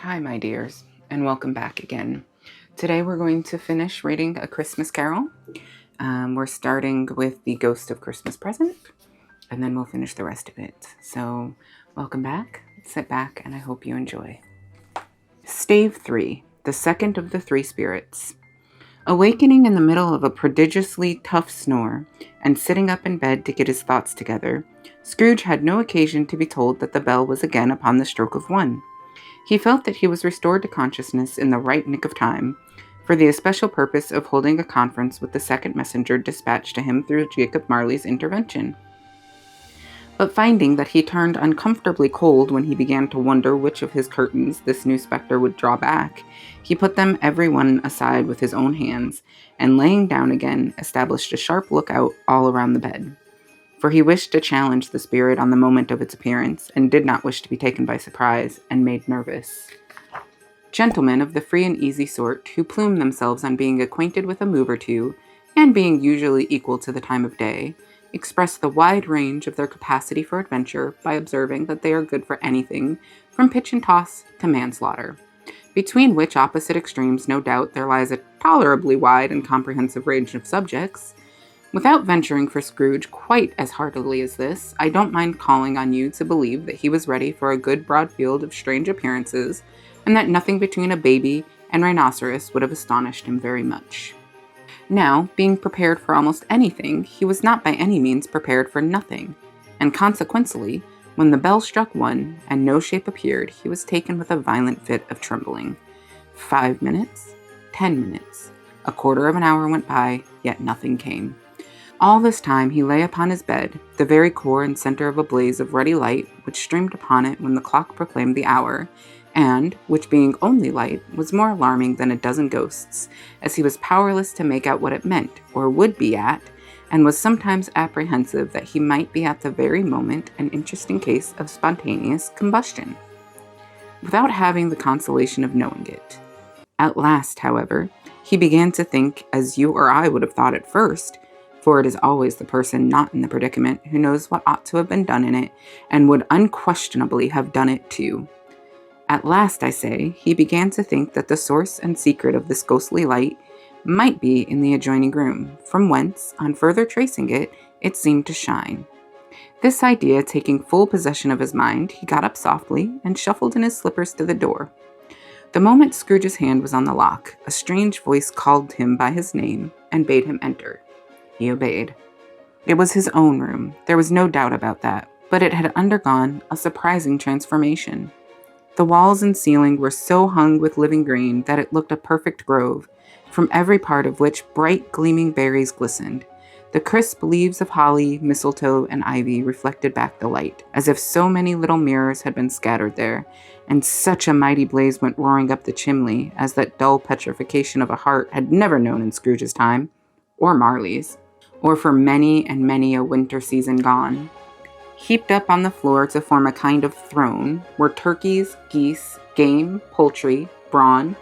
Hi, my dears, and welcome back again. Today we're going to finish reading A Christmas Carol. We're starting with The Ghost of Christmas Present, and then we'll finish the rest of it. So, welcome back, sit back, and I hope you enjoy. Stave 3, the second of the three spirits. Awakening in the middle of a prodigiously tough snore, and sitting up in bed to get his thoughts together, Scrooge had no occasion to be told that the bell was again upon the stroke of 1. He felt that he was restored to consciousness in the right nick of time, for the especial purpose of holding a conference with the second messenger dispatched to him through Jacob Marley's intervention. But finding that he turned uncomfortably cold when he began to wonder which of his curtains this new spectre would draw back, he put them every one aside with his own hands, and laying down again, established a sharp lookout all around the bed. For he wished to challenge the spirit on the moment of its appearance, and did not wish to be taken by surprise, and made nervous. Gentlemen of the free and easy sort, who plume themselves on being acquainted with a move or two, and being usually equal to the time of day, express the wide range of their capacity for adventure by observing that they are good for anything, from pitch and toss to manslaughter, between which opposite extremes no doubt there lies a tolerably wide and comprehensive range of subjects. Without venturing for Scrooge quite as heartily as this, I don't mind calling on you to believe that he was ready for a good broad field of strange appearances, and that nothing between a baby and rhinoceros would have astonished him very much. Now, being prepared for almost anything, he was not by any means prepared for nothing, and consequently, when the bell struck 1, and no shape appeared, he was taken with a violent fit of trembling. 5 minutes, 10 minutes, a quarter of an hour went by, yet nothing came. All this time he lay upon his bed, the very core and center of a blaze of ruddy light which streamed upon it when the clock proclaimed the hour, and, which being only light, was more alarming than a dozen ghosts, as he was powerless to make out what it meant, or would be at, and was sometimes apprehensive that he might be at the very moment an interesting case of spontaneous combustion, without having the consolation of knowing it. At last, however, he began to think as you or I would have thought at first, for it is always the person not in the predicament who knows what ought to have been done in it, and would unquestionably have done it too. At last, I say, he began to think that the source and secret of this ghostly light might be in the adjoining room, from whence, on further tracing it, it seemed to shine. This idea taking full possession of his mind, he got up softly, and shuffled in his slippers to the door. The moment Scrooge's hand was on the lock, a strange voice called him by his name, and bade him enter. He obeyed. It was his own room, there was no doubt about that, but it had undergone a surprising transformation. The walls and ceiling were so hung with living green that it looked a perfect grove, from every part of which bright gleaming berries glistened. The crisp leaves of holly, mistletoe, and ivy reflected back the light, as if so many little mirrors had been scattered there, and such a mighty blaze went roaring up the chimney as that dull petrification of a heart had never known in Scrooge's time, or Marley's, or for many and many a winter season gone. Heaped up on the floor to form a kind of throne were turkeys, geese, game, poultry, brawn,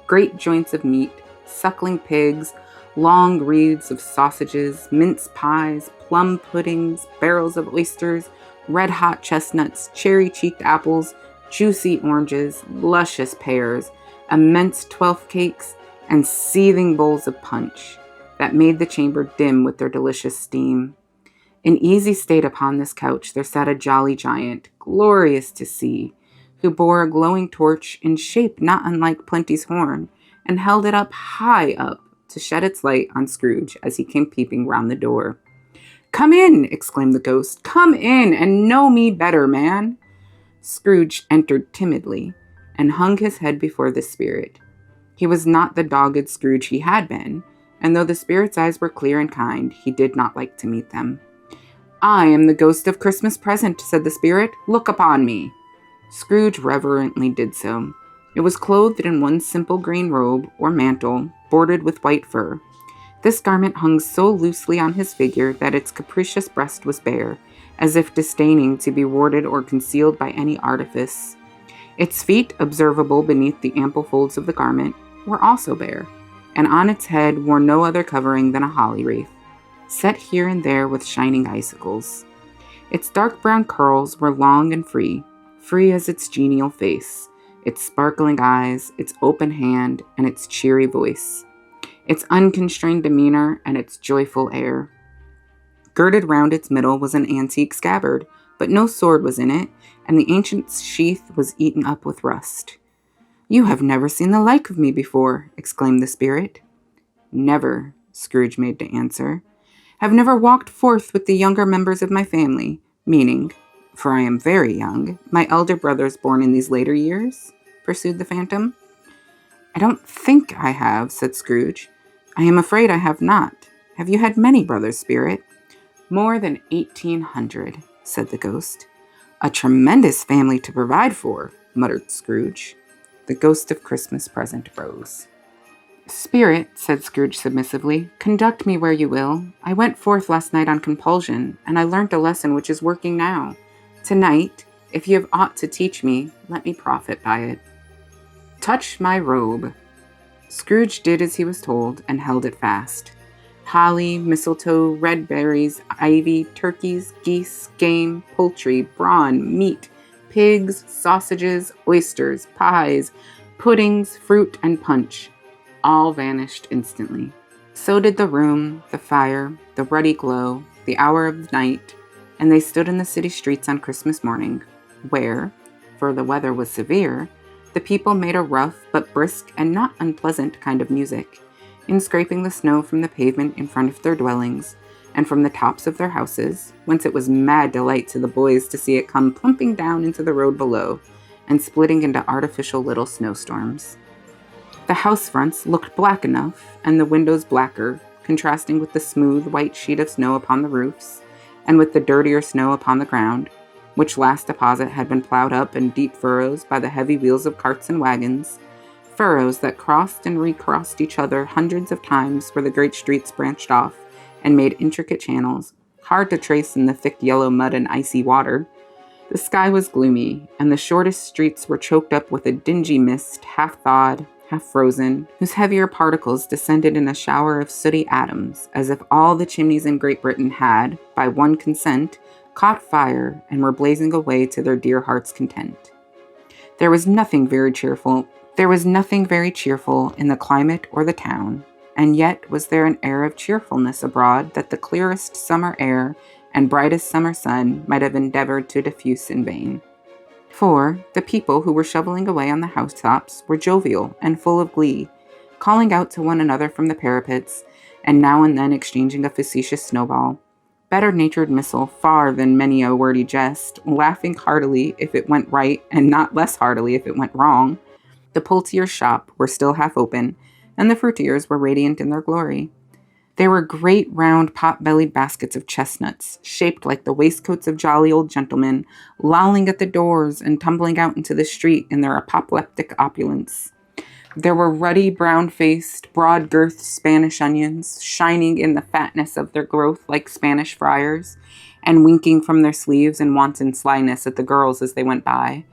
great joints of meat, suckling pigs, long wreaths of sausages, mince pies, plum puddings, barrels of oysters, red-hot chestnuts, cherry-cheeked apples, juicy oranges, luscious pears, immense 12th cakes, and seething bowls of punch that made the chamber dim with their delicious steam. In easy state upon this couch there sat a jolly giant, glorious to see, who bore a glowing torch in shape not unlike Plenty's horn, and held it up high up to shed its light on Scrooge as he came peeping round the door. "Come in!" exclaimed the ghost. "Come in, and know me better, man!" Scrooge entered timidly, and hung his head before the spirit. He was not the dogged Scrooge he had been, and though the spirit's eyes were clear and kind, he did not like to meet them. "I am the ghost of Christmas Present," said the spirit. "Look upon me." Scrooge reverently did so. It was clothed in one simple green robe, or mantle, bordered with white fur. This garment hung so loosely on his figure that its capricious breast was bare, as if disdaining to be warded or concealed by any artifice. Its feet, observable beneath the ample folds of the garment, were also bare, and on its head wore no other covering than a holly wreath, set here and there with shining icicles. Its dark brown curls were long and free as its genial face, its sparkling eyes, its open hand, and its cheery voice, its unconstrained demeanor, and its joyful air. Girded round its middle was an antique scabbard, but no sword was in it, and the ancient sheath was eaten up with rust. "You have never seen the like of me before," exclaimed the spirit. "Never," Scrooge made to answer. "Have never walked forth with the younger members of my family, meaning, for I am very young, my elder brothers born in these later years?" pursued the phantom. "I don't think I have," said Scrooge. "I am afraid I have not. Have you had many brothers, spirit?" "More than 1,800, said the ghost. "A tremendous family to provide for," muttered Scrooge. The ghost of Christmas present rose. "Spirit," said Scrooge submissively, "conduct me where you will. I went forth last night on compulsion, and I learnt a lesson which is working now. Tonight, if you have aught to teach me, let me profit by it." "Touch my robe." Scrooge did as he was told, and held it fast. Holly, mistletoe, red berries, ivy, turkeys, geese, game, poultry, brawn, meat, pigs, sausages, oysters, pies, puddings, fruit, and punch all vanished instantly. So did the room, the fire, the ruddy glow, the hour of night, and they stood in the city streets on Christmas morning, where, for the weather was severe, the people made a rough but brisk and not unpleasant kind of music, in scraping the snow from the pavement in front of their dwellings, and from the tops of their houses, whence it was mad delight to the boys to see it come plumping down into the road below, and splitting into artificial little snowstorms. The house fronts looked black enough, and the windows blacker, contrasting with the smooth white sheet of snow upon the roofs, and with the dirtier snow upon the ground, which last deposit had been plowed up in deep furrows by the heavy wheels of carts and wagons, furrows that crossed and recrossed each other hundreds of times where the great streets branched off and made intricate channels, hard to trace in the thick yellow mud and icy water. The sky was gloomy, and the shortest streets were choked up with a dingy mist, half thawed, half frozen, whose heavier particles descended in a shower of sooty atoms, as if all the chimneys in Great Britain had, by one consent, caught fire and were blazing away to their dear hearts' content. There was nothing very cheerful in the climate or the town, and yet was there an air of cheerfulness abroad that the clearest summer air and brightest summer sun might have endeavored to diffuse in vain. For the people who were shoveling away on the housetops were jovial and full of glee, calling out to one another from the parapets, and now and then exchanging a facetious snowball, better-natured missile far than many a wordy jest, laughing heartily if it went right and not less heartily if it went wrong. The poultier's shop were still half open, and the fruiterers were radiant in their glory. There were great round pot-bellied baskets of chestnuts, shaped like the waistcoats of jolly old gentlemen, lolling at the doors and tumbling out into the street in their apoplectic opulence. There were ruddy, brown-faced, broad-girthed Spanish onions, shining in the fatness of their growth like Spanish friars, and winking from their sleeves in wanton slyness at the girls as they went by,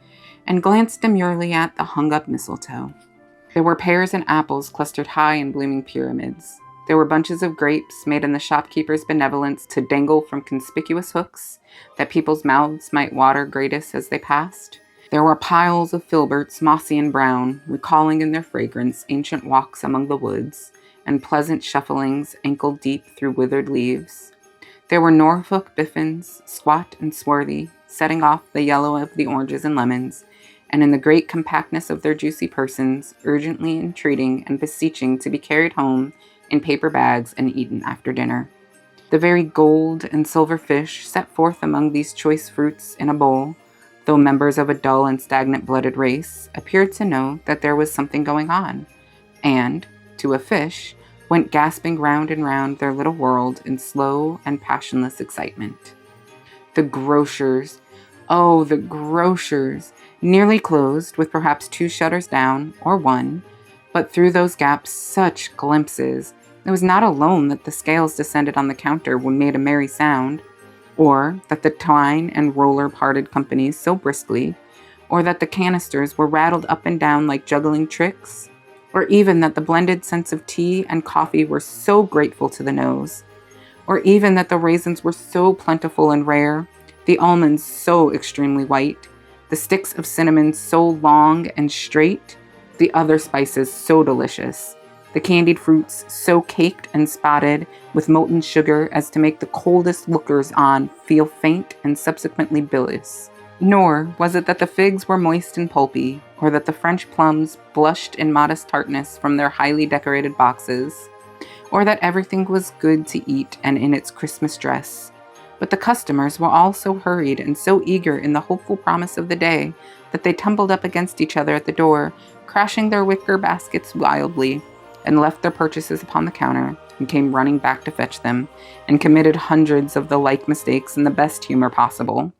and glanced demurely at the hung-up mistletoe. There were pears and apples clustered high in blooming pyramids. There were bunches of grapes made in the shopkeeper's benevolence to dangle from conspicuous hooks, that people's mouths might water gratis as they passed. There were piles of filberts, mossy and brown, recalling in their fragrance ancient walks among the woods, and pleasant shufflings ankle-deep through withered leaves. There were Norfolk biffins, squat and swarthy, setting off the yellow of the oranges and lemons, and in the great compactness of their juicy persons, urgently entreating and beseeching to be carried home in paper bags and eaten after dinner. The very gold and silver fish set forth among these choice fruits in a bowl, though members of a dull and stagnant-blooded race, appeared to know that there was something going on, and, to a fish, went gasping round and round their little world in slow and passionless excitement. The grocers, oh, the grocers, nearly closed, with perhaps 2 shutters down, or 1, but through those gaps such glimpses. It was not alone that the scales descended on the counter when made a merry sound, or that the twine and roller parted companies so briskly, or that the canisters were rattled up and down like juggling tricks, or even that the blended scents of tea and coffee were so grateful to the nose, or even that the raisins were so plentiful and rare, the almonds so extremely white, the sticks of cinnamon so long and straight, the other spices so delicious, the candied fruits so caked and spotted with molten sugar as to make the coldest lookers on feel faint and subsequently bilious. Nor was it that the figs were moist and pulpy, or that the French plums blushed in modest tartness from their highly decorated boxes, or that everything was good to eat and in its Christmas dress. But the customers were all so hurried and so eager in the hopeful promise of the day that they tumbled up against each other at the door, crashing their wicker baskets wildly, and left their purchases upon the counter, and came running back to fetch them, and committed hundreds of the like mistakes in the best humor possible,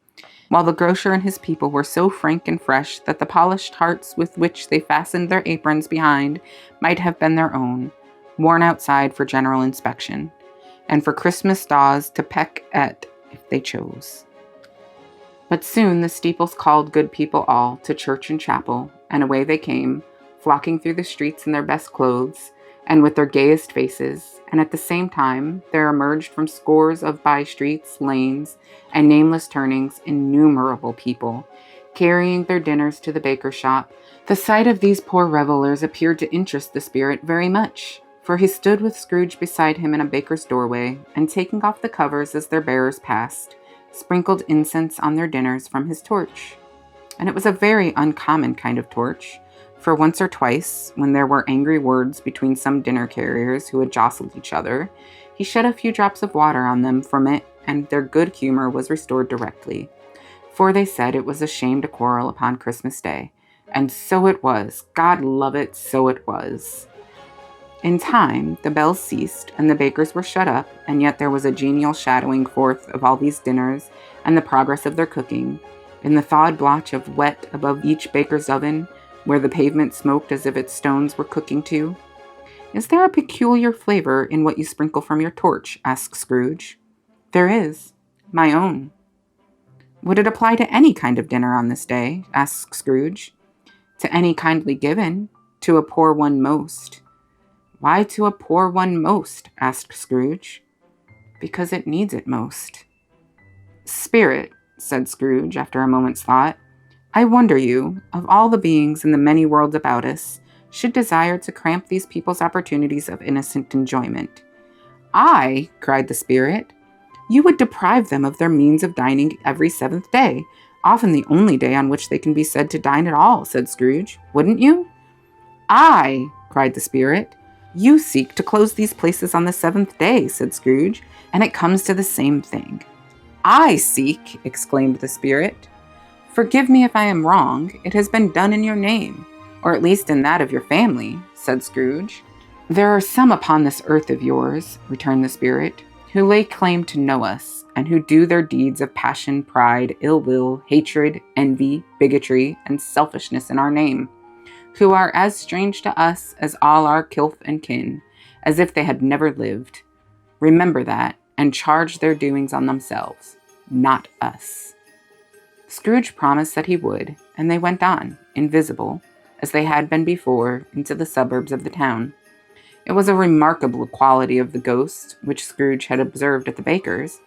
while the grocer and his people were so frank and fresh that the polished hearts with which they fastened their aprons behind might have been their own, worn outside for general inspection, and for Christmas daws to peck at if they chose. But soon the steeples called good people all to church and chapel, and away they came, flocking through the streets in their best clothes, and with their gayest faces, and at the same time there emerged from scores of by-streets, lanes, and nameless turnings innumerable people, carrying their dinners to the baker's shop. The sight of these poor revelers appeared to interest the spirit very much, for he stood with Scrooge beside him in a baker's doorway, and taking off the covers as their bearers passed, sprinkled incense on their dinners from his torch. And it was a very uncommon kind of torch, for once or twice, when there were angry words between some dinner carriers who had jostled each other, he shed a few drops of water on them from it, and their good humor was restored directly. For they said it was a shame to quarrel upon Christmas Day. And so it was. God love it, so it was. In time, the bells ceased, and the bakers were shut up, and yet there was a genial shadowing forth of all these dinners, and the progress of their cooking, in the thawed blotch of wet above each baker's oven, where the pavement smoked as if its stones were cooking too. "Is there a peculiar flavor in what you sprinkle from your torch?" asked Scrooge. "There is. My own." "Would it apply to any kind of dinner on this day?" asked Scrooge. "To any kindly given. To a poor one most." "Why to a poor one most?" asked Scrooge. "Because it needs it most." "Spirit," said Scrooge after a moment's thought, "I wonder you, of all the beings in the many worlds about us, should desire to cramp these people's opportunities of innocent enjoyment." "I?" cried the spirit. "You would deprive them of their means of dining every seventh day, often the only day on which they can be said to dine at all," said Scrooge. "Wouldn't you?" "I?" cried the spirit. "You seek to close these places on the seventh day," said Scrooge, "and it comes to the same thing." "I seek!" exclaimed the spirit. "Forgive me if I am wrong. It has been done in your name, or at least in that of your family," said Scrooge. "There are some upon this earth of yours," returned the spirit, "who lay claim to know us, and who do their deeds of passion, pride, ill will, hatred, envy, bigotry, and selfishness in our name, who are as strange to us as all our kith and kin, as if they had never lived. Remember that, and charge their doings on themselves, not us." Scrooge promised that he would, and they went on, invisible, as they had been before, into the suburbs of the town. It was a remarkable quality of the ghost, which Scrooge had observed at the baker's,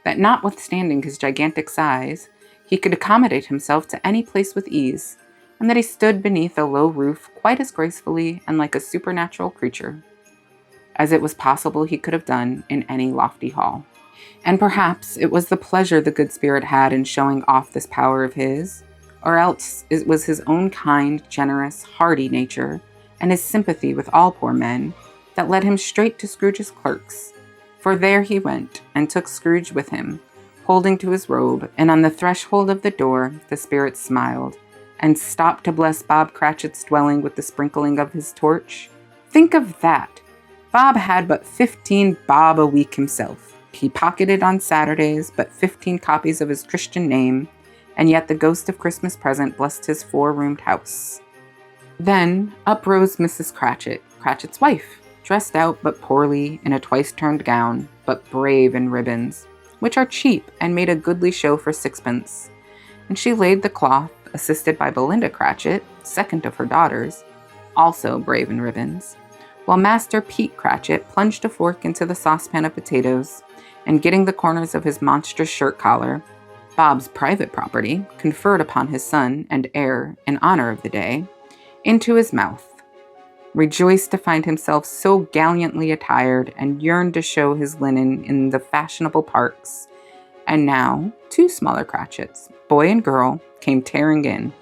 that notwithstanding his gigantic size, he could accommodate himself to any place with ease, and that he stood beneath a low roof quite as gracefully and like a supernatural creature as it was possible he could have done in any lofty hall. And perhaps it was the pleasure the good spirit had in showing off this power of his, or else it was his own kind, generous, hearty nature, and his sympathy with all poor men, that led him straight to Scrooge's clerk's. For there he went, and took Scrooge with him, holding to his robe, and on the threshold of the door the spirit smiled, and stopped to bless Bob Cratchit's dwelling with the sprinkling of his torch. Think of that! Bob had but 15 bob a week himself. He pocketed on Saturdays but 15 copies of his Christian name, and yet the ghost of Christmas present blessed his 4-roomed house. Then up rose Mrs. Cratchit, Cratchit's wife, dressed out but poorly in a twice-turned gown, but brave in ribbons, which are cheap and made a goodly show for sixpence. And she laid the cloth, assisted by Belinda Cratchit, second of her daughters, also brave in ribbons, while Master Pete Cratchit plunged a fork into the saucepan of potatoes, and getting the corners of his monstrous shirt collar, Bob's private property, conferred upon his son and heir in honor of the day, into his mouth, rejoiced to find himself so gallantly attired, and yearned to show his linen in the fashionable parks. And now 2 smaller Cratchits, boy and girl, came tearing in,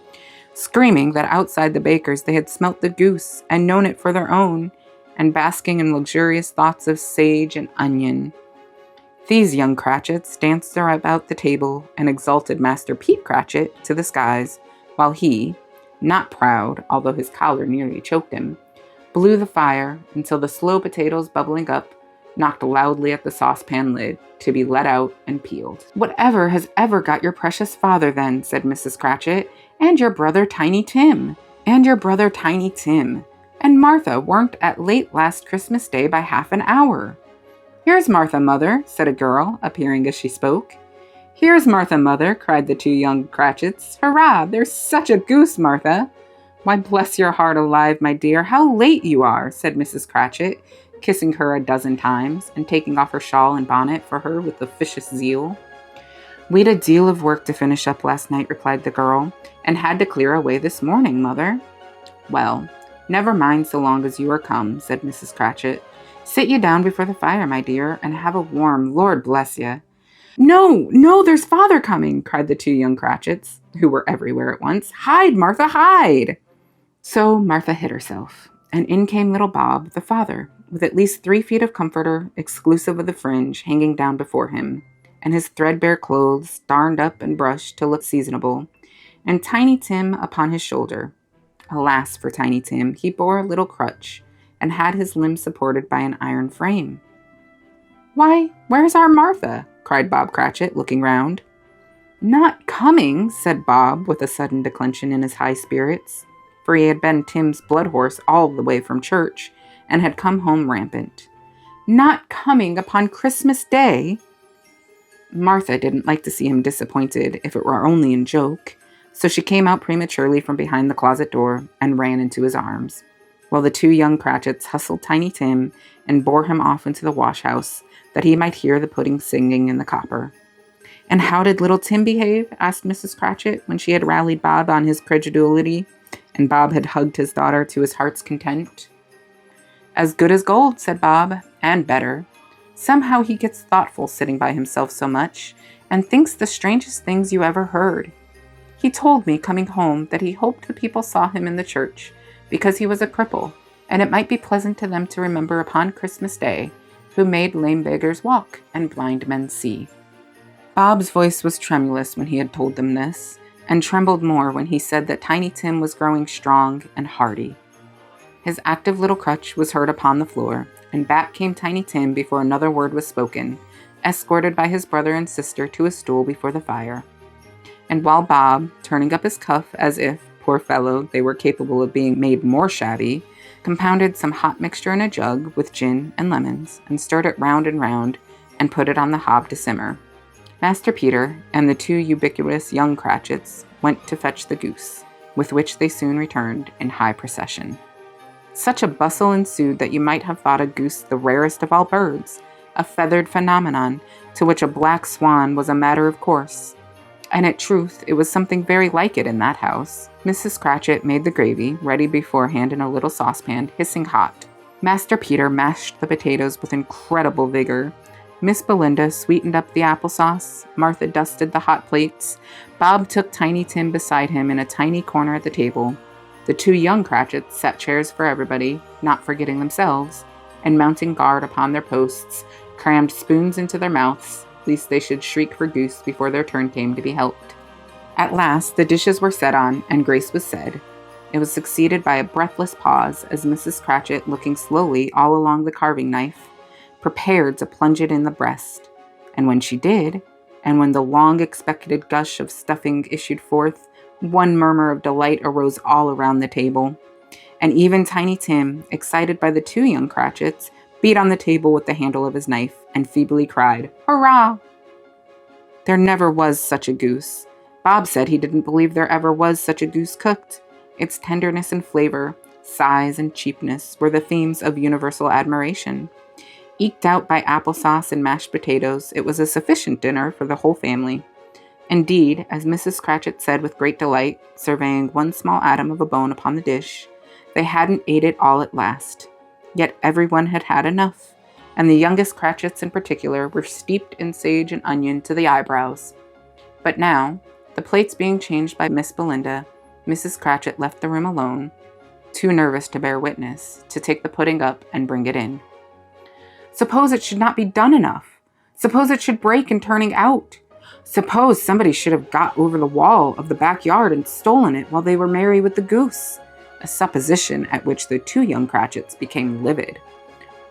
screaming that outside the baker's they had smelt the goose and known it for their own, and basking in luxurious thoughts of sage and onion. These young Cratchits danced about the table and exalted Master Pete Cratchit to the skies, while he, not proud, although his collar nearly choked him, blew the fire until the slow potatoes bubbling up knocked loudly at the saucepan lid to be let out and peeled. "Whatever has ever got your precious father, then?" said Mrs. Cratchit. "And your brother Tiny Tim. And your brother Tiny Tim. And Martha weren't at late last Christmas Day by half an hour." "Here's Martha, mother," said a girl, appearing as she spoke. "Here's Martha, mother," cried the 2 young Cratchits. "Hurrah! There's such a goose, Martha." "Why, bless your heart alive, my dear, how late you are," said Mrs. Cratchit, kissing her a dozen times, and taking off her shawl and bonnet for her with officious zeal. "We'd a deal of work to finish up last night," replied the girl, "and had to clear away this morning, mother." "Well, never mind so long as you are come," said Mrs. Cratchit. "Sit ye down before the fire, my dear, and have a warm, Lord bless ye." "No, no, there's father coming," cried the 2 young Cratchits, who were everywhere at once. "Hide, Martha, hide!" So Martha hid herself, and in came little Bob, the father, with at least 3 feet of comforter, exclusive of the fringe, hanging down before him, and his threadbare clothes darned up and brushed to look seasonable, and Tiny Tim upon his shoulder. Alas for Tiny Tim, he bore a little crutch, and had his limbs supported by an iron frame. "Why, where's our Martha?" cried Bob Cratchit, looking round. "Not coming," said Bob, with a sudden declension in his high spirits, for he had been Tim's blood horse all the way from church, and had come home rampant. "Not coming upon Christmas Day?" Martha didn't like to see him disappointed, if it were only in joke, so she came out prematurely from behind the closet door, and ran into his arms, while the 2 young Cratchits hustled Tiny Tim and bore him off into the wash-house, that he might hear the pudding singing in the copper. "And how did little Tim behave?" asked Mrs. Cratchit, when she had rallied Bob on his credulity, and Bob had hugged his daughter to his heart's content. "As good as gold," said Bob, "and better. Somehow he gets thoughtful sitting by himself so much, and thinks the strangest things you ever heard. He told me, coming home, that he hoped the people saw him in the church, because he was a cripple, and it might be pleasant to them to remember upon Christmas Day, who made lame beggars walk and blind men see." Bob's voice was tremulous when he had told them this, and trembled more when he said that Tiny Tim was growing strong and hearty. His active little crutch was heard upon the floor, and back came Tiny Tim before another word was spoken, escorted by his brother and sister to a stool before the fire. And while Bob, turning up his cuff as if, poor fellow, they were capable of being made more shabby, compounded some hot mixture in a jug with gin and lemons, and stirred it round and round, and put it on the hob to simmer, Master Peter and the 2 ubiquitous young Cratchits went to fetch the goose, with which they soon returned in high procession. Such a bustle ensued that you might have thought a goose the rarest of all birds, a feathered phenomenon, to which a black swan was a matter of course. And in truth, it was something very like it in that house. Mrs. Cratchit made the gravy, ready beforehand in a little saucepan, hissing hot. Master Peter mashed the potatoes with incredible vigor. Miss Belinda sweetened up the applesauce. Martha dusted the hot plates. Bob took Tiny Tim beside him in a tiny corner at the table. The 2 young Cratchits set chairs for everybody, not forgetting themselves, and mounting guard upon their posts, crammed spoons into their mouths, lest they should shriek for goose before their turn came to be helped. At last the dishes were set on, and grace was said. It was succeeded by a breathless pause, as Mrs. Cratchit, looking slowly all along the carving knife, prepared to plunge it in the breast. And when she did, and when the long-expected gush of stuffing issued forth, one murmur of delight arose all around the table, and even Tiny Tim, excited by the 2 young Cratchits, beat on the table with the handle of his knife, and feebly cried, "Hurrah!" There never was such a goose. Bob said he didn't believe there ever was such a goose cooked. Its tenderness and flavor, size and cheapness were the themes of universal admiration. Eked out by applesauce and mashed potatoes, it was a sufficient dinner for the whole family. Indeed, as Mrs. Cratchit said with great delight, surveying one small atom of a bone upon the dish, they hadn't ate it all at last. Yet everyone had had enough, and the youngest Cratchits in particular were steeped in sage and onion to the eyebrows. But now, the plates being changed by Miss Belinda, Mrs. Cratchit left the room alone, too nervous to bear witness, to take the pudding up and bring it in. Suppose it should not be done enough? Suppose it should break in turning out? Suppose somebody should have got over the wall of the backyard and stolen it while they were merry with the goose? A supposition at which the two young Cratchits became livid.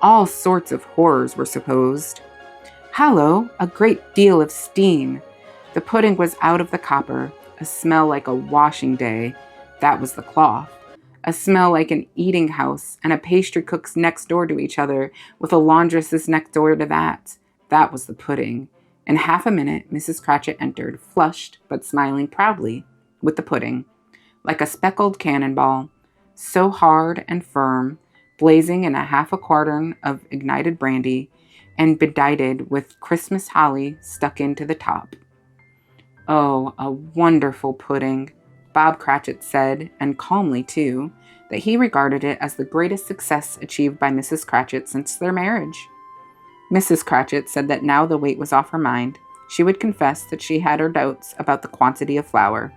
All sorts of horrors were supposed. Hallo, a great deal of steam. The pudding was out of the copper, a smell like a washing day. That was the cloth. A smell like an eating house, and a pastry cook's next door to each other, with a laundress's next door to that. That was the pudding. In half a minute, Mrs. Cratchit entered, flushed, but smiling proudly, with the pudding, like a speckled cannonball, so hard and firm, blazing in a half a quartern of ignited brandy, and bedighted with Christmas holly stuck into the top. Oh, a wonderful pudding, Bob Cratchit said, and calmly too, that he regarded it as the greatest success achieved by Mrs. Cratchit since their marriage. Mrs. Cratchit said that now the weight was off her mind, she would confess that she had her doubts about the quantity of flour.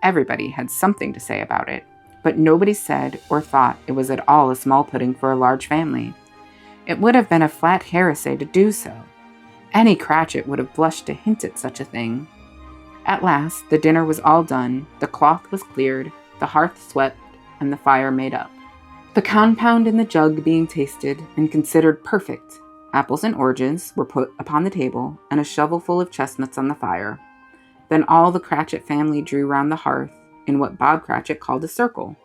Everybody had something to say about it, but nobody said or thought it was at all a small pudding for a large family. It would have been a flat heresy to do so. Any Cratchit would have blushed to hint at such a thing. At last, the dinner was all done, the cloth was cleared, the hearth swept, and the fire made up. The compound in the jug being tasted and considered perfect, apples and oranges were put upon the table, and a shovelful of chestnuts on the fire. Then all the Cratchit family drew round the hearth in what Bob Cratchit called a circle,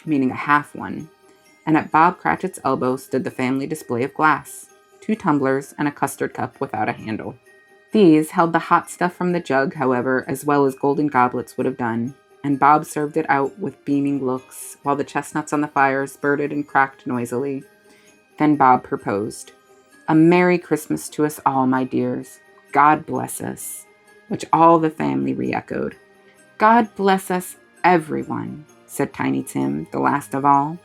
meaning a half one, and at Bob Cratchit's elbow stood the family display of glass, 2 tumblers and a custard cup without a handle. These held the hot stuff from the jug, however, as well as golden goblets would have done, and Bob served it out with beaming looks, while the chestnuts on the fire spurted and cracked noisily. Then Bob proposed, "A Merry Christmas to us all, my dears. God bless us," which all the family re-echoed. "God bless us, everyone," said Tiny Tim, the last of all.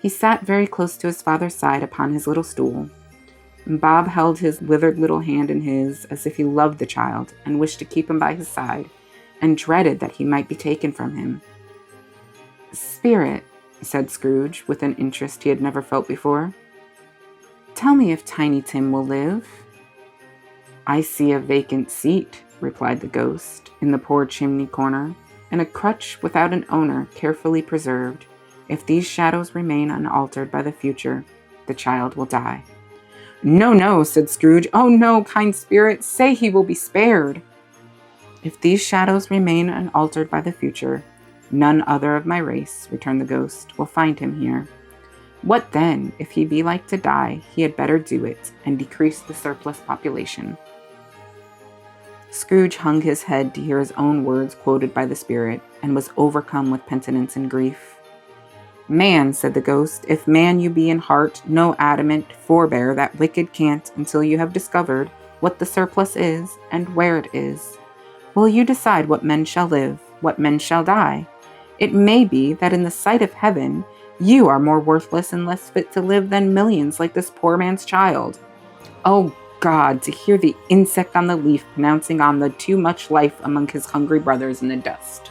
He sat very close to his father's side upon his little stool, and Bob held his withered little hand in his as if he loved the child and wished to keep him by his side, and dreaded that he might be taken from him. "Spirit," said Scrooge, with an interest he had never felt before, "tell me if Tiny Tim will live." "I see a vacant seat," replied the ghost, "in the poor chimney corner, and a crutch without an owner carefully preserved. If these shadows remain unaltered by the future, the child will die." "No, no," said Scrooge. "Oh, no, kind spirit, say he will be spared." "If these shadows remain unaltered by the future, none other of my race," returned the ghost, "will find him here. What then, if he be like to die, he had better do it, and decrease the surplus population." Scrooge hung his head to hear his own words quoted by the spirit, and was overcome with penitence and grief. "Man," said the ghost, "if man you be in heart, no adamant, forbear that wicked cant until you have discovered what the surplus is, and where it is. Will you decide what men shall live, what men shall die? It may be that in the sight of heaven, you are more worthless and less fit to live than millions like this poor man's child. Oh God, to hear the insect on the leaf pronouncing on the too much life among his hungry brothers in the dust."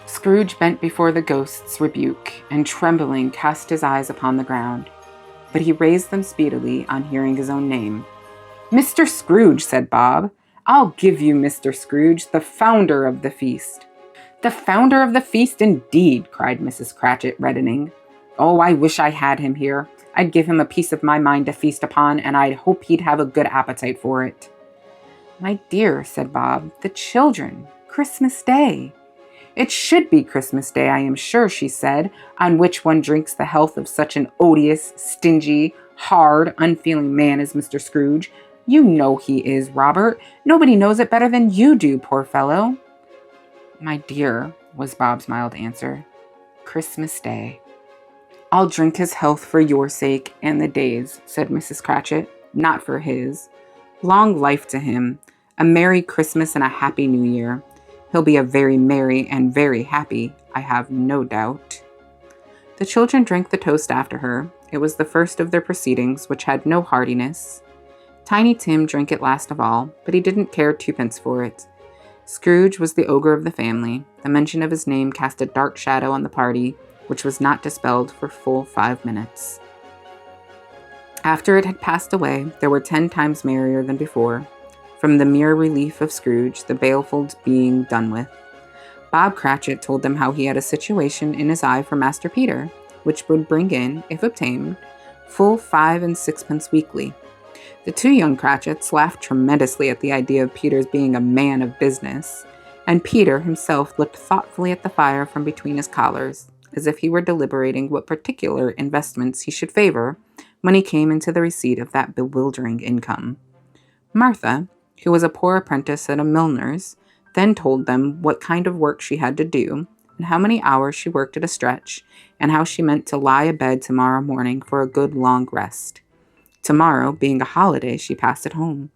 Scrooge bent before the ghost's rebuke, and trembling cast his eyes upon the ground. But he raised them speedily on hearing his own name. "Mr. Scrooge," said Bob. "I'll give you Mr. Scrooge, the founder of the feast." "The founder of the feast, indeed!" cried Mrs. Cratchit, reddening. "Oh, I wish I had him here. I'd give him a piece of my mind to feast upon, and I'd hope he'd have a good appetite for it." "My dear," said Bob, "the children, Christmas Day." "It should be Christmas Day, I am sure," she said, "on which one drinks the health of such an odious, stingy, hard, unfeeling man as Mr. Scrooge. You know he is, Robert. Nobody knows it better than you do, poor fellow." "My dear," was Bob's mild answer, "Christmas Day." "I'll drink his health for your sake and the day's," said Mrs. Cratchit, "not for his. Long life to him. A Merry Christmas and a Happy New Year. He'll be a very merry and very happy, I have no doubt." The children drank the toast after her. It was the first of their proceedings, which had no heartiness. Tiny Tim drank it last of all, but he didn't care twopence for it. Scrooge was the ogre of the family. The mention of his name cast a dark shadow on the party, which was not dispelled for full 5 minutes. After it had passed away, they were 10 times merrier than before, from the mere relief of Scrooge, the baleful being done with. Bob Cratchit told them how he had a situation in his eye for Master Peter, which would bring in, if obtained, full 5 and 6pence weekly. The 2 young Cratchits laughed tremendously at the idea of Peter's being a man of business, and Peter himself looked thoughtfully at the fire from between his collars, as if he were deliberating what particular investments he should favor when he came into the receipt of that bewildering income. Martha, who was a poor apprentice at a milliner's, then told them what kind of work she had to do, and how many hours she worked at a stretch, and how she meant to lie abed tomorrow morning for a good long rest. Tomorrow, being a holiday, she passed at home.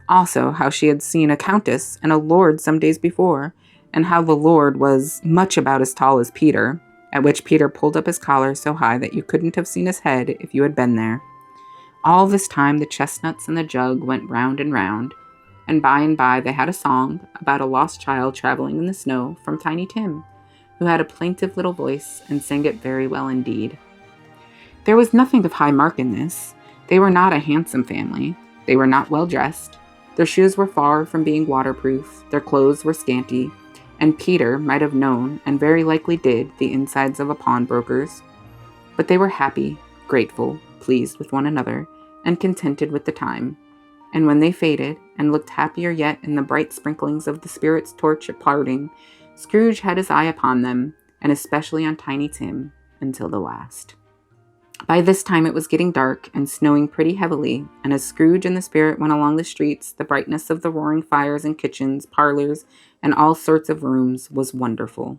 Also, how she had seen a countess and a lord some days before, and how the lord was much about as tall as Peter, at which Peter pulled up his collar so high that you couldn't have seen his head if you had been there. All this time the chestnuts and the jug went round and by they had a song about a lost child traveling in the snow from Tiny Tim, who had a plaintive little voice and sang it very well indeed. There was nothing of high mark in this. They were not a handsome family. They were not well dressed. Their shoes were far from being waterproof. Their clothes were scanty, and Peter might have known, and very likely did, the insides of a pawnbroker's. But they were happy, grateful, pleased with one another, and contented with the time. And when they faded, and looked happier yet in the bright sprinklings of the spirit's torch at parting, Scrooge had his eye upon them, and especially on Tiny Tim, until the last. By this time it was getting dark and snowing pretty heavily, and as Scrooge and the spirit went along the streets, the brightness of the roaring fires in kitchens, parlors, and all sorts of rooms was wonderful.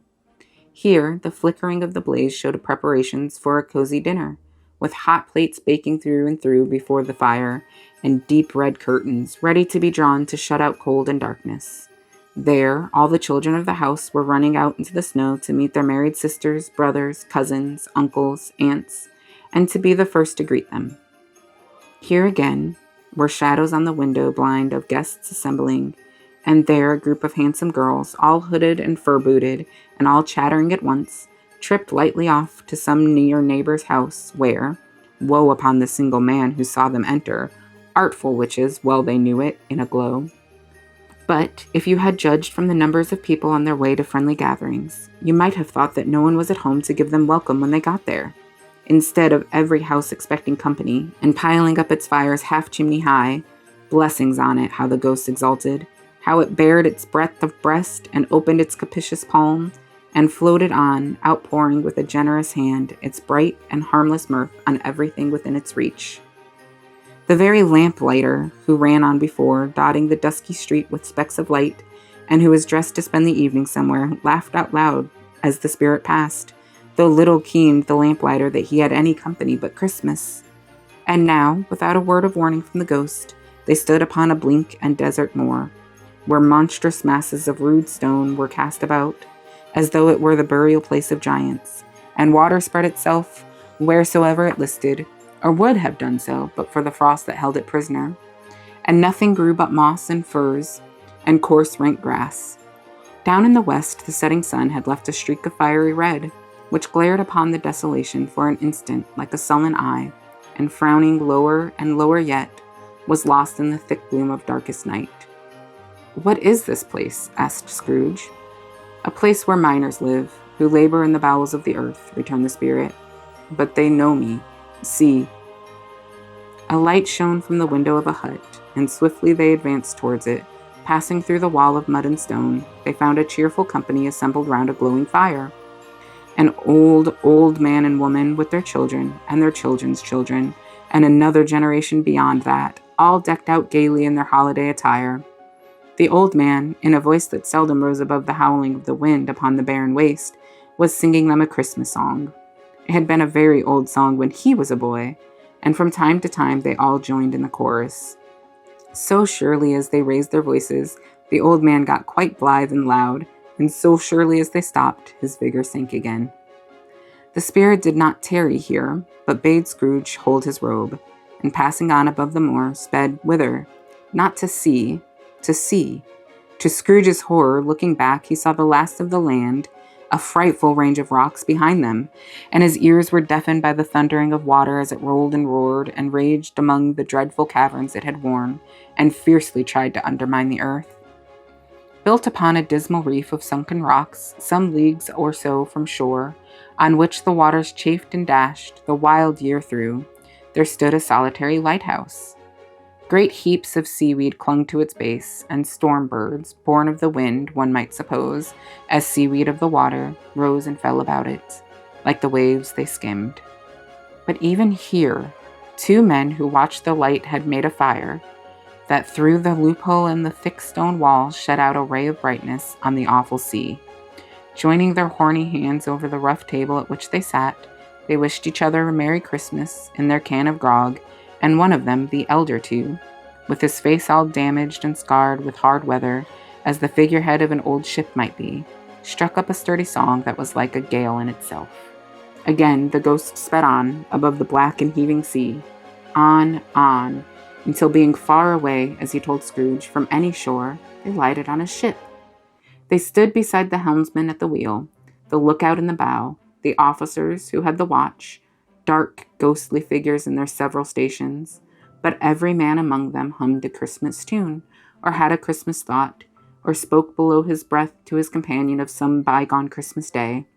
Here, the flickering of the blaze showed preparations for a cozy dinner, with hot plates baking through and through before the fire, and deep red curtains ready to be drawn to shut out cold and darkness. There, all the children of the house were running out into the snow to meet their married sisters, brothers, cousins, uncles, aunts, and to be the first to greet them. Here again were shadows on the window blind of guests assembling, and there a group of handsome girls, all hooded and fur-booted, and all chattering at once, tripped lightly off to some near neighbor's house, where, woe upon the single man who saw them enter, artful witches, well they knew it, in a glow. But if you had judged from the numbers of people on their way to friendly gatherings, you might have thought that no one was at home to give them welcome when they got there. Instead of every house expecting company, and piling up its fires half-chimney high, blessings on it, how the ghost exulted, how it bared its breadth of breast, and opened its capacious palm, and floated on, outpouring with a generous hand its bright and harmless mirth on everything within its reach. The very lamplighter, who ran on before, dotting the dusky street with specks of light, and who was dressed to spend the evening somewhere, laughed out loud as the spirit passed, though little keened the lamplighter that he had any company but Christmas. And now, without a word of warning from the ghost, they stood upon a bleak and desert moor, where monstrous masses of rude stone were cast about, as though it were the burial place of giants, and water spread itself wheresoever it listed, or would have done so but for the frost that held it prisoner, and nothing grew but moss and furze and coarse rank grass. Down in the west the setting sun had left a streak of fiery red, which glared upon the desolation for an instant like a sullen eye, and frowning lower and lower yet, was lost in the thick gloom of darkest night. "What is this place?" asked Scrooge. "A place where miners live, who labor in the bowels of the earth," returned the spirit. "But they know me. See." A light shone from the window of a hut, and swiftly they advanced towards it. Passing through the wall of mud and stone, they found a cheerful company assembled round a glowing fire. An old man and woman with their children and their children's children, and another generation beyond that, all decked out gaily in their holiday attire. The old man, in a voice that seldom rose above the howling of the wind upon the barren waste, was singing them a Christmas song. It had been a very old song when he was a boy, and from time to time they all joined in the chorus. So surely as they raised their voices, the old man got quite blithe and loud, and so surely as they stopped, his vigor sank again. The spirit did not tarry here, but bade Scrooge hold his robe, and passing on above the moor, sped whither? Not to see, to see. To Scrooge's horror, looking back, he saw the last of the land, a frightful range of rocks behind them, and his ears were deafened by the thundering of water as it rolled and roared and raged among the dreadful caverns it had worn, and fiercely tried to undermine the earth. Built upon a dismal reef of sunken rocks, some leagues or so from shore, on which the waters chafed and dashed the wild year through, there stood a solitary lighthouse. Great heaps of seaweed clung to its base, and storm birds, born of the wind, one might suppose, as seaweed of the water, rose and fell about it. Like the waves they skimmed. But even here, 2 men who watched the light had made a fire, that through the loophole in the thick stone wall shed out a ray of brightness on the awful sea. Joining their horny hands over the rough table at which they sat, they wished each other a Merry Christmas in their can of grog, and one of them, the elder 2, with his face all damaged and scarred with hard weather, as the figurehead of an old ship might be, struck up a sturdy song that was like a gale in itself. Again the ghost sped on, above the black and heaving sea, on, until being far away, as he told Scrooge, from any shore, they lighted on a ship. They stood beside the helmsman at the wheel, the lookout in the bow, the officers who had the watch, dark, ghostly figures in their several stations, but every man among them hummed a Christmas tune, or had a Christmas thought, or spoke below his breath to his companion of some bygone Christmas day,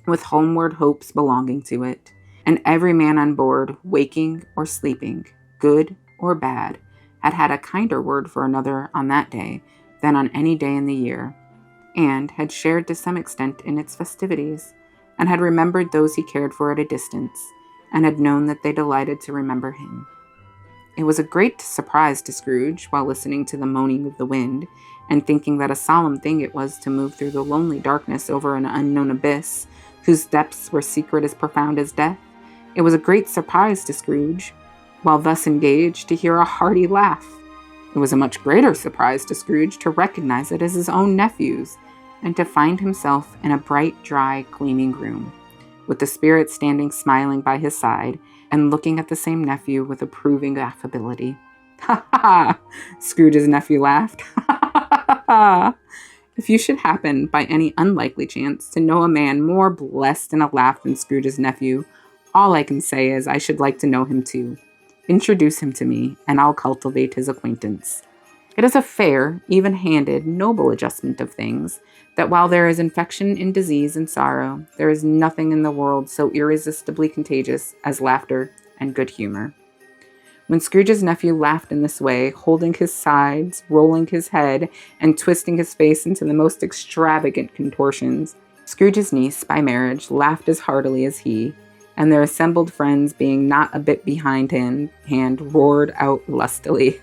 with homeward hopes belonging to it, and every man on board, waking or sleeping, good or bad, had a kinder word for another on that day than on any day in the year, and had shared to some extent in its festivities, and had remembered those he cared for at a distance, and had known that they delighted to remember him. It was a great surprise to Scrooge, while listening to the moaning of the wind, and thinking that a solemn thing it was to move through the lonely darkness over an unknown abyss, whose depths were secret as profound as death. It was a great surprise to Scrooge, while thus engaged, to hear a hearty laugh. It was a much greater surprise to Scrooge to recognize it as his own nephew's, and to find himself in a bright, dry, gleaming room, with the spirit standing smiling by his side, and looking at the same nephew with approving affability. "Ha ha ha!" Scrooge's nephew laughed. "Ha ha ha ha! If you should happen, by any unlikely chance, to know a man more blessed in a laugh than Scrooge's nephew, all I can say is I should like to know him too. Introduce him to me, and I'll cultivate his acquaintance. It is a fair, even-handed, noble adjustment of things, that while there is infection in disease and sorrow, there is nothing in the world so irresistibly contagious as laughter and good humor." When Scrooge's nephew laughed in this way, holding his sides, rolling his head, and twisting his face into the most extravagant contortions, Scrooge's niece, by marriage, laughed as heartily as he, and their assembled friends, being not a bit behindhand, roared out lustily.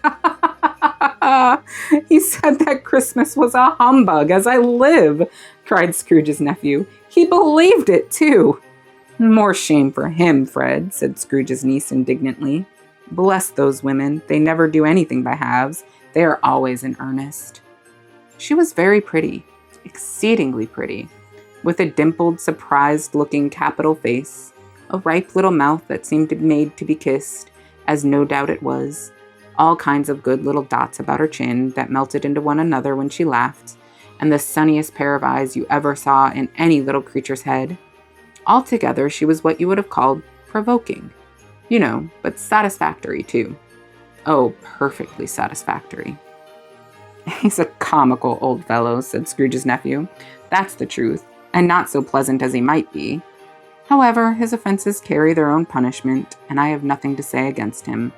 "He said that Christmas was a humbug, as I live!" cried Scrooge's nephew. "He believed it, too!" "More shame for him, Fred," said Scrooge's niece indignantly. "Bless those women, they never do anything by halves. They are always in earnest." She was very pretty, exceedingly pretty, with a dimpled, surprised-looking capital face, a ripe little mouth that seemed made to be kissed, as no doubt it was, all kinds of good little dots about her chin that melted into one another when she laughed, and the sunniest pair of eyes you ever saw in any little creature's head. Altogether, she was what you would have called provoking, but satisfactory too. Oh, perfectly satisfactory. "He's a comical old fellow," said Scrooge's nephew. "That's the truth, and not so pleasant as he might be. However, his offenses carry their own punishment, and I have nothing to say against him."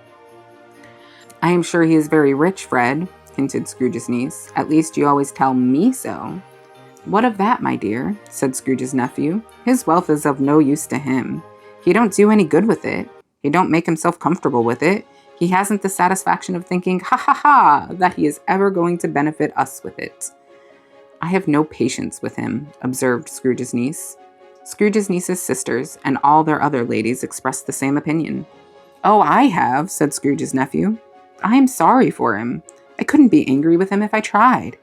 "I am sure he is very rich, Fred," hinted Scrooge's niece. "At least you always tell me so." "What of that, my dear?" said Scrooge's nephew. "His wealth is of no use to him. He don't do any good with it. He don't make himself comfortable with it. He hasn't the satisfaction of thinking, ha ha ha, that he is ever going to benefit us with it." "I have no patience with him," observed Scrooge's niece. Scrooge's niece's sisters and all their other ladies expressed the same opinion. "Oh, I have," said Scrooge's nephew. I am sorry for him. I couldn't be angry with him if I tried.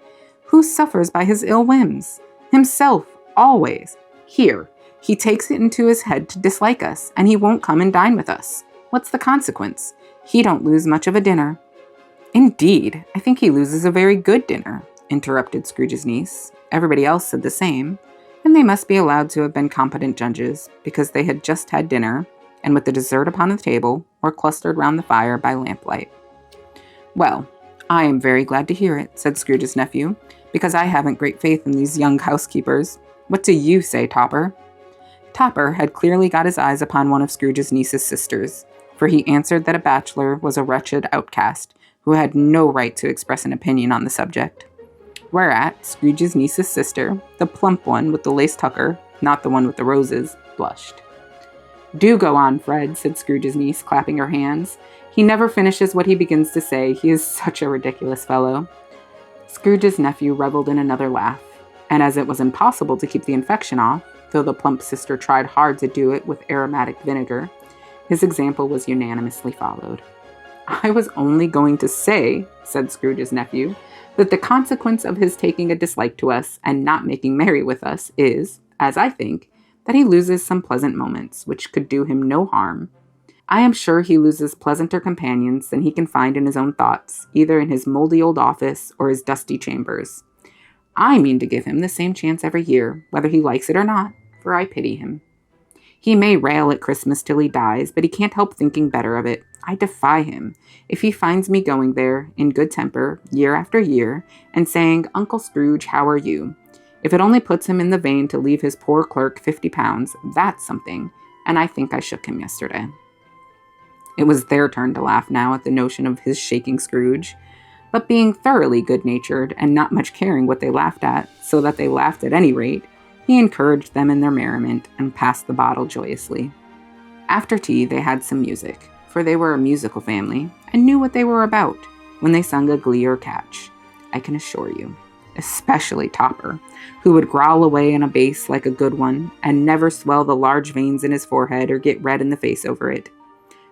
Who suffers by his ill whims? Himself, always. Here, he takes it into his head to dislike us, and he won't come and dine with us. What's the consequence? He don't lose much of a dinner." "Indeed, I think he loses a very good dinner," interrupted Scrooge's niece. Everybody else said the same, and they must be allowed to have been competent judges, because they had just had dinner, and with the dessert upon the table, were clustered round the fire by lamplight. "Well, I am very glad to hear it," said Scrooge's nephew, "because I haven't great faith in these young housekeepers. What do you say, Topper?" Topper had clearly got his eyes upon one of Scrooge's niece's sisters, for he answered that a bachelor was a wretched outcast, who had no right to express an opinion on the subject. Whereat Scrooge's niece's sister, the plump one with the lace tucker, not the one with the roses, blushed. "Do go on, Fred," said Scrooge's niece, clapping her hands. "He never finishes what he begins to say. He is such a ridiculous fellow." Scrooge's nephew reveled in another laugh, and as it was impossible to keep the infection off, though the plump sister tried hard to do it with aromatic vinegar, his example was unanimously followed. "I was only going to say," said Scrooge's nephew, "that the consequence of his taking a dislike to us and not making merry with us is, as I think, that he loses some pleasant moments, which could do him no harm. I am sure he loses pleasanter companions than he can find in his own thoughts, either in his moldy old office or his dusty chambers. I mean to give him the same chance every year, whether he likes it or not, for I pity him. He may rail at Christmas till he dies, but he can't help thinking better of it. I defy him, if he finds me going there, in good temper, year after year, and saying, 'Uncle Scrooge, how are you?' If it only puts him in the vein to leave his poor clerk £50, that's something, and I think I shook him yesterday." It was their turn to laugh now at the notion of his shaking Scrooge, but being thoroughly good-natured, and not much caring what they laughed at, so that they laughed at any rate, he encouraged them in their merriment, and passed the bottle joyously. After tea they had some music, for they were a musical family, and knew what they were about when they sung a glee or catch, I can assure you, especially Topper, who would growl away in a bass like a good one, and never swell the large veins in his forehead or get red in the face over it.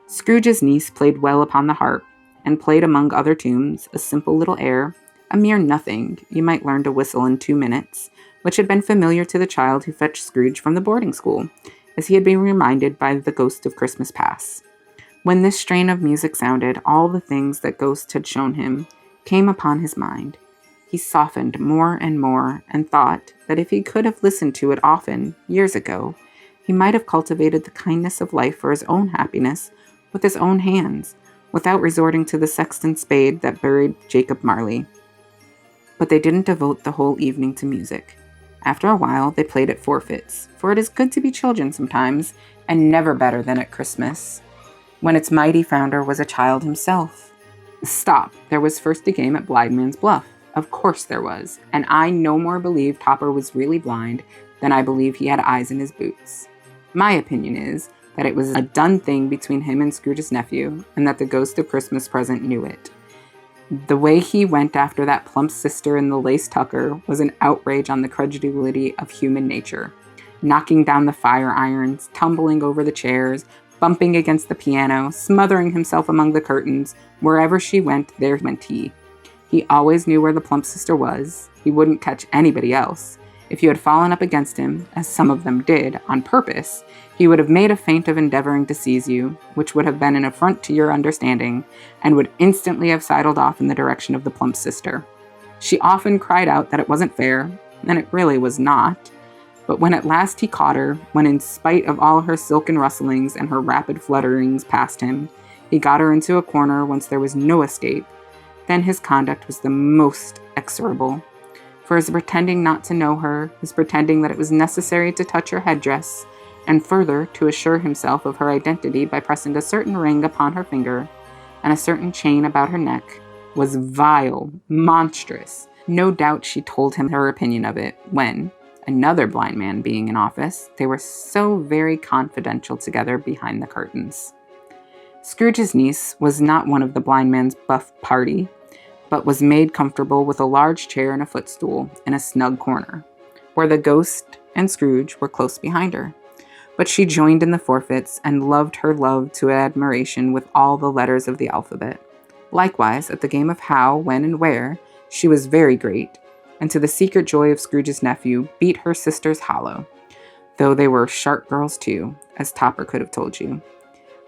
Scrooge's niece played well upon the harp, and played among other tunes a simple little air, a mere nothing you might learn to whistle in 2 minutes, which had been familiar to the child who fetched Scrooge from the boarding school, as he had been reminded by the ghost of Christmas past. When this strain of music sounded, all the things that ghost had shown him came upon his mind. He softened more and more, and thought that if he could have listened to it often, years ago, he might have cultivated the kindness of life for his own happiness with his own hands, without resorting to the sexton spade that buried Jacob Marley. But they didn't devote the whole evening to music. After a while, they played at forfeits, for it is good to be children sometimes, and never better than at Christmas, when its mighty founder was a child himself. Stop, there was first a game at Blindman's Bluff. Of course there was, and I no more believe Topper was really blind than I believe he had eyes in his boots. My opinion is that it was a done thing between him and Scrooge's nephew, and that the ghost of Christmas present knew it. The way he went after that plump sister in the lace tucker was an outrage on the credulity of human nature, knocking down the fire irons, tumbling over the chairs, bumping against the piano, smothering himself among the curtains. Wherever she went, there went he. He always knew where the plump sister was. He wouldn't catch anybody else. If you had fallen up against him, as some of them did, on purpose, he would have made a feint of endeavoring to seize you, which would have been an affront to your understanding, and would instantly have sidled off in the direction of the plump sister. She often cried out that it wasn't fair, and it really was not. But when at last he caught her, when in spite of all her silken rustlings and her rapid flutterings past him, he got her into a corner whence there was no escape, then his conduct was the most execrable. For his pretending not to know her, his pretending that it was necessary to touch her headdress, and further to assure himself of her identity by pressing a certain ring upon her finger, and a certain chain about her neck, was vile, monstrous. No doubt she told him her opinion of it, when, another blind man being in office, they were so very confidential together behind the curtains. Scrooge's niece was not one of the blind man's buff party, but was made comfortable with a large chair and a footstool in a snug corner, where the ghost and Scrooge were close behind her. But she joined in the forfeits, and loved her love to admiration with all the letters of the alphabet. Likewise, at the game of how, when, and where, she was very great, and to the secret joy of Scrooge's nephew, beat her sisters hollow, though they were sharp girls too, as Topper could have told you.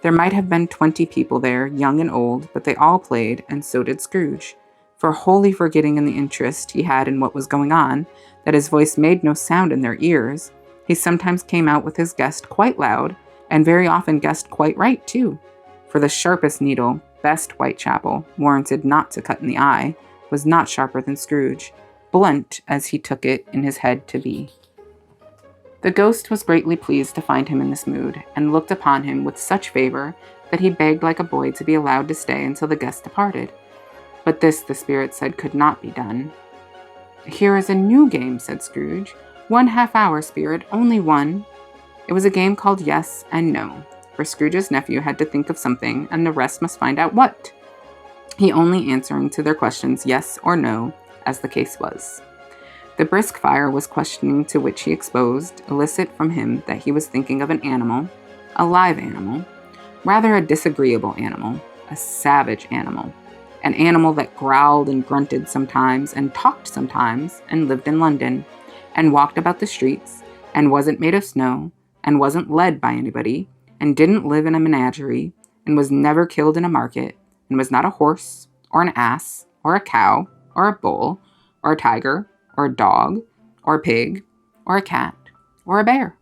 There might have been 20 people there, young and old, but they all played, and so did Scrooge. For wholly forgetting in the interest he had in what was going on, that his voice made no sound in their ears, he sometimes came out with his guest quite loud, and very often guessed quite right, too. For the sharpest needle, best Whitechapel, warranted not to cut in the eye, was not sharper than Scrooge, blunt as he took it in his head to be. The ghost was greatly pleased to find him in this mood, and looked upon him with such favor that he begged like a boy to be allowed to stay until the guest departed. But this, the spirit said, could not be done. "Here is a new game," said Scrooge. "1 half-hour, spirit, only one." It was a game called Yes and No, for Scrooge's nephew had to think of something, and the rest must find out what, he only answering to their questions yes or no, as the case was. The brisk fire was questioning to which he exposed, elicit from him that he was thinking of an animal, a live animal, rather a disagreeable animal, a savage animal, an animal that growled and grunted sometimes, and talked sometimes, and lived in London, and walked about the streets, and wasn't made of snow, and wasn't led by anybody, and didn't live in a menagerie, and was never killed in a market, and was not a horse, or an ass, or a cow, or a bull, or a tiger, or a dog, or a pig, or a cat, or a bear.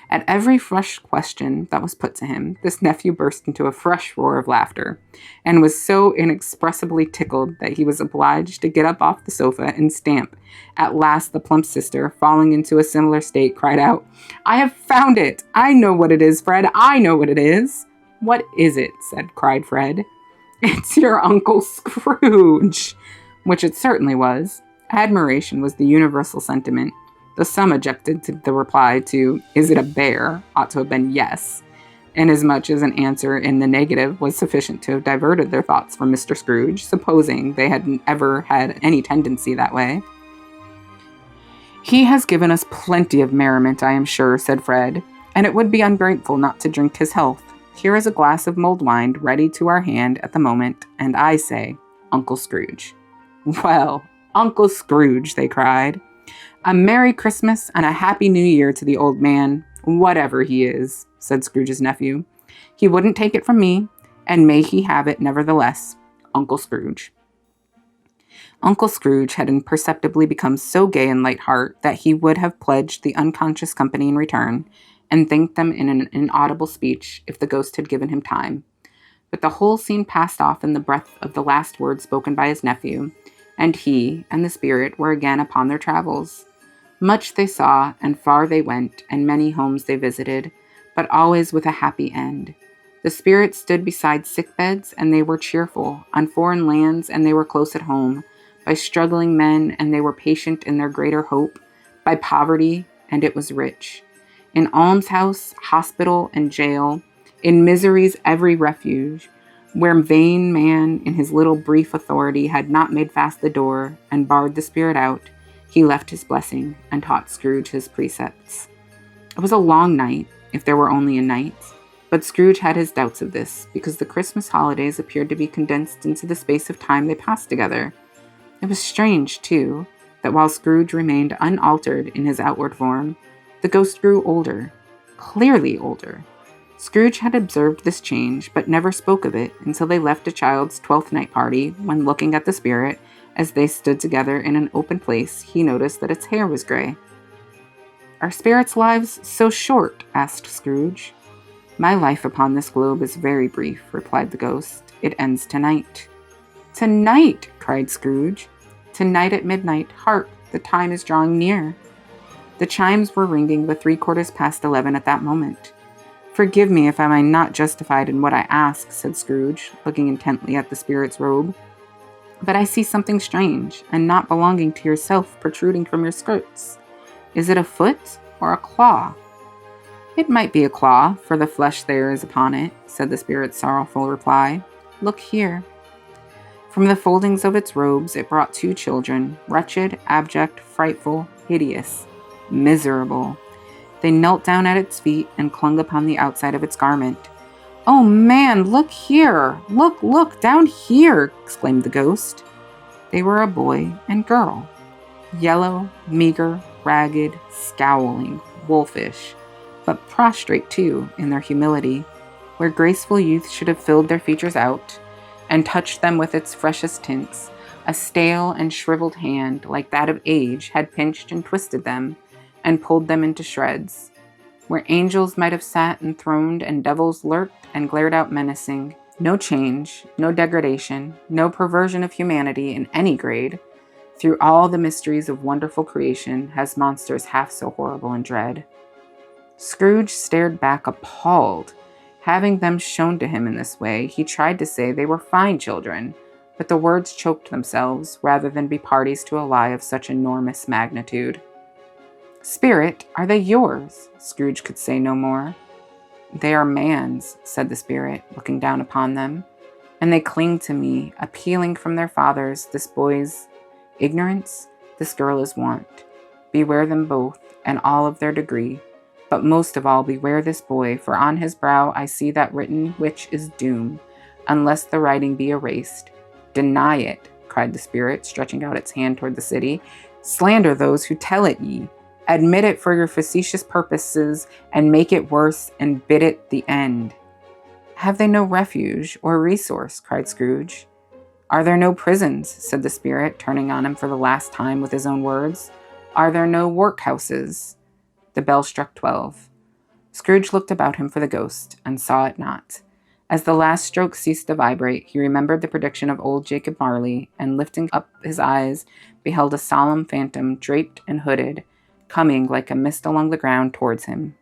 At every fresh question that was put to him, this nephew burst into a fresh roar of laughter, and was so inexpressibly tickled that he was obliged to get up off the sofa and stamp. At last the plump sister, falling into a similar state, cried out, "I have found it! I know what it is, Fred! I know what it is!" "What is it?" cried Fred. "It's your Uncle Scrooge!" Which it certainly was. Admiration was the universal sentiment, though some objected to the reply to, "Is it a bear?" ought to have been yes, inasmuch as an answer in the negative was sufficient to have diverted their thoughts from Mr. Scrooge, supposing they had ever had any tendency that way. "He has given us plenty of merriment, I am sure," said Fred, "and it would be ungrateful not to drink his health. Here is a glass of mulled wine ready to our hand at the moment, and I say, Uncle Scrooge." "Well, Uncle Scrooge," they cried. "A Merry Christmas and a Happy New Year to the old man, whatever he is," said Scrooge's nephew. "He wouldn't take it from me, and may he have it nevertheless, Uncle Scrooge." Uncle Scrooge had imperceptibly become so gay and light-hearted that he would have pledged the unconscious company in return, and thanked them in an inaudible speech if the ghost had given him time. But the whole scene passed off in the breath of the last words spoken by his nephew, and he and the spirit were again upon their travels. Much they saw, and far they went, and many homes they visited, but always with a happy end. The spirit stood beside sick beds, and they were cheerful, on foreign lands, and they were close at home, by struggling men, and they were patient in their greater hope, by poverty, and it was rich. In almshouse, hospital, and jail, in misery's every refuge, where vain man in his little brief authority had not made fast the door and barred the spirit out, he left his blessing and taught Scrooge his precepts. It was a long night, if there were only a night, but Scrooge had his doubts of this, because the Christmas holidays appeared to be condensed into the space of time they passed together. It was strange, too, that while Scrooge remained unaltered in his outward form, the ghost grew older, clearly older. Scrooge had observed this change, but never spoke of it until they left a child's 12th night party, when looking at the spirit, as they stood together in an open place, he noticed that its hair was gray. "Are spirits' lives so short?" asked Scrooge. "My life upon this globe is very brief," replied the ghost. "It ends tonight." "Tonight!" cried Scrooge. "Tonight at midnight. Hark, the time is drawing near." The chimes were ringing the 11:15 at that moment. "Forgive me if I am not justified in what I ask," said Scrooge, looking intently at the spirit's robe. "But I see something strange, and not belonging to yourself, protruding from your skirts. Is it a foot or a claw?" "It might be a claw, for the flesh there is upon it," said the spirit's sorrowful reply. "Look here." From the foldings of its robes it brought 2 children, wretched, abject, frightful, hideous, miserable. They knelt down at its feet and clung upon the outside of its garment. "Oh man, look here! Look, down here!" exclaimed the ghost. They were a boy and girl. Yellow, meager, ragged, scowling, wolfish, but prostrate too in their humility, where graceful youth should have filled their features out and touched them with its freshest tints. A stale and shriveled hand, like that of age, had pinched and twisted them and pulled them into shreds. Where angels might have sat enthroned and devils lurked and glared out menacing, no change, no degradation, no perversion of humanity in any grade. Through all the mysteries of wonderful creation has monsters half so horrible and dread. Scrooge stared back appalled. Having them shown to him in this way, he tried to say they were fine children, but the words choked themselves rather than be parties to a lie of such enormous magnitude. "Spirit, are they yours?" Scrooge could say no more. "They are man's," said the spirit, looking down upon them, "and they cling to me, appealing from their fathers, this boy's ignorance, this girl is want. Beware them both, and all of their degree, but most of all beware this boy, for on his brow I see that written which is doom, unless the writing be erased. Deny it," cried the spirit, stretching out its hand toward the city. "Slander those who tell it ye. Admit it for your facetious purposes, and make it worse, and bid it the end." "Have they no refuge or resource?" cried Scrooge. "Are there no prisons?" said the spirit, turning on him for the last time with his own words. "Are there no workhouses?" The bell struck 12. Scrooge looked about him for the ghost, and saw it not. As the last stroke ceased to vibrate, he remembered the prediction of old Jacob Marley, and lifting up his eyes, beheld a solemn phantom, draped and hooded, coming like a mist along the ground towards him.